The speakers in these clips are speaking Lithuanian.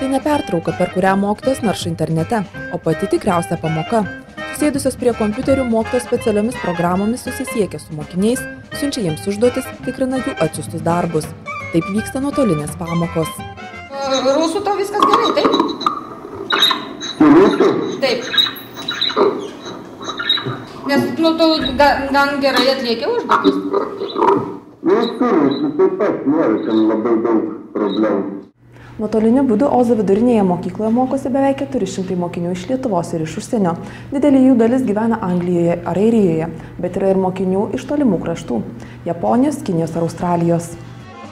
Tai nepertrauka, per kurią mokytojas naršo internete, o pati tikriausia pamoka. Susėdusios prie kompiuterių mokytojos specialiomis programomis susisiekia su mokiniais, siunčia jiems užduotis, tikrina jų atsiųstus darbus. Taip vyksta nuotolinės pamokos. Rusų tau viskas gerai, taip? Rusų? Taip. Nes, tu gan gerai atlieki užduotis. Su rusų taip pat nėra ten labai daug problemų. Nuotoliniu būdu Ozo vidurinėje mokykloje mokosi beveik 400 mokinių iš Lietuvos ir iš užsienio. Didelė jų dalis gyvena Anglijoje ar Airijoje, bet yra ir mokinių iš tolimų kraštų – Japonijos, Kinijos ar Australijos.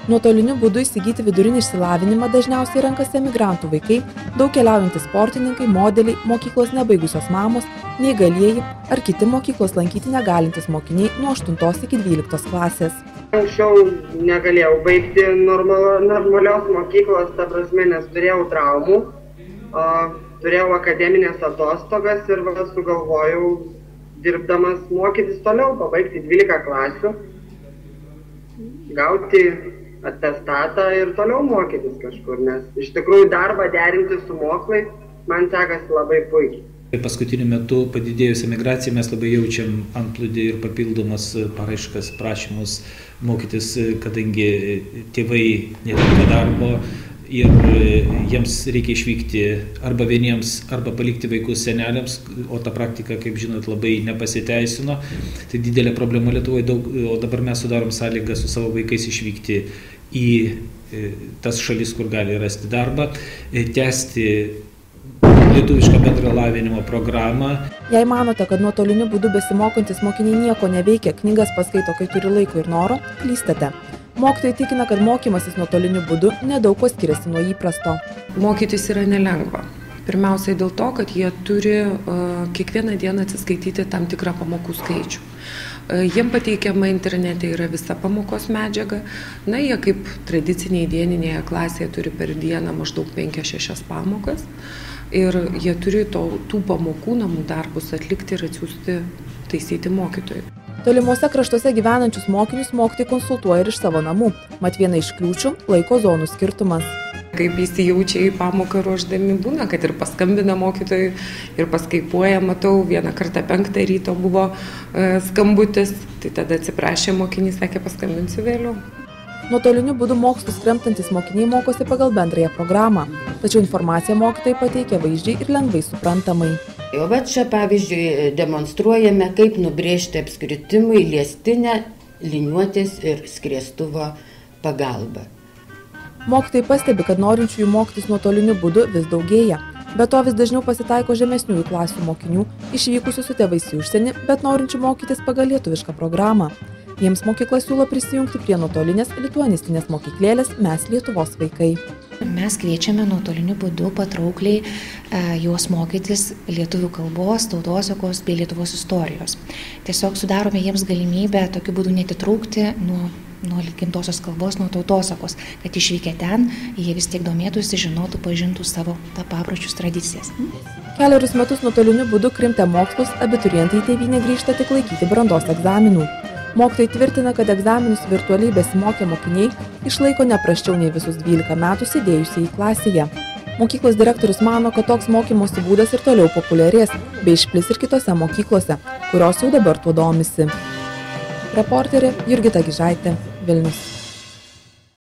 Nuotoliniu būdu įsigyti vidurinį išsilavinimą dažniausiai renkasi emigrantų vaikai, daug keliaujantys sportininkai, modeliai, mokyklos nebaigusios mamos, neįgalieji ar kiti mokyklos lankyti negalintys mokiniai nuo 8 iki 12 klasės. Anksčiau negalėjau baigti normalios mokyklos, ta prasme, nes turėjau traumų, turėjau akademinės atostogas ir sugalvojau, dirbdamas, mokytis toliau, pabaigti 12 klasių, gauti atestatą ir toliau mokytis kažkur, nes iš tikrųjų darbą derinti su mokslais man sekasi labai puikiai. Paskutiniu metu padidėjus emigracijai mes labai jaučiam antplūdį ir papildomas paraiškas, prašymus mokytis, kadangi tėvai netenka darbo ir jiems reikia išvykti arba vieniems, arba palikti vaikus seneliams, o ta praktika, kaip žinot, labai nepasiteisino. Tai didelė problema Lietuvoje, o dabar mes sudarom sąlygą su savo vaikais išvykti į tas šalis, kur gali rasti darbą, tęsti lietuvišką bendro lavinimo programą. Jei manote, kad nuotoliniu būdu besimokantis mokiniai nieko neveikia, knygas paskaito, kai turi laiko ir noro, klystate. Mokytojai tikina, kad mokymasis nuotoliniu būdu nedaug kuo skiriasi nuo įprasto. Mokytis yra nelengva. Pirmiausiai dėl to, kad jie turi kiekvieną dieną atsiskaityti tam tikrą pamokų skaičių. Jiem pateikiama internete yra visa pamokos medžiaga. Na, jie kaip tradiciniai dieninėje klasėje turi per dieną maždaug 5-6 pamokas. Ir jie turi tų pamokų namų darbus atlikti ir atsiųsti taisyti mokytojui. Tolimuose kraštuose gyvenančius mokinius mokytojai konsultuoja ir iš savo namų. Mat viena iš kliūčių – laiko zonų skirtumas. Kaip įsijaučia į pamoką ruošdami būna, kad ir paskambina mokytojui ir paskaipuoja, matau, vieną kartą 5 ryto buvo skambutis, tai tada atsiprašė mokinys, sakė, paskambinsiu vėliau. Nuotoliniu būdu mokslus kremtantis mokiniai mokosi pagal bendrąją programą, tačiau informaciją mokytojai pateikia vaizdžiai ir lengvai suprantamai. O va čia pavyzdžiui demonstruojame, kaip nubrėžti apskritimui liestinę, liniuotės ir skriestuvo pagalba. Mokytojai pastebi, kad norinčiųjų mokytis nuotoliniu būdu vis daugėja. Be to vis dažniau pasitaiko žemesniųjų klasių mokinių, išvykusių su tėvais į užsienį, bet norinčių mokytis pagal lietuvišką programą. Jiems mokykla siūlo prisijungti prie nuotolinės lituanistinės mokyklėlės Mes Lietuvos vaikai. Mes kviečiame nuotoliniu būdu patraukliai juos mokytis lietuvių kalbos, tautosakos bei Lietuvos istorijos. Tiesiog sudarome jiems galimybę tokiu būdu netitraukti nuo gimtosios kalbos, nuo tautosakos, kad išvykę ten, jie vis tiek domėtųsi, žinotų, pažintų savo papročius, tradicijas. Kelerius metus nuotoliniu būdu krimtę mokslus, abiturientai į tėvynę grįžta tik laikyti brandos egzaminų. Mokytojai tvirtina, kad egzaminus virtualiai besimokę mokiniai išlaiko ne prasčiau nei visus 12 metų sėdėjusiai klasėje. Mokyklos direktorius mano, kad toks mokymosi būdas ir toliau populiarės, bei išplis ir kitose mokyklose, kurios jau dabar tuo domisi. Reporterė Jurgita Gižaitė, Vilnius.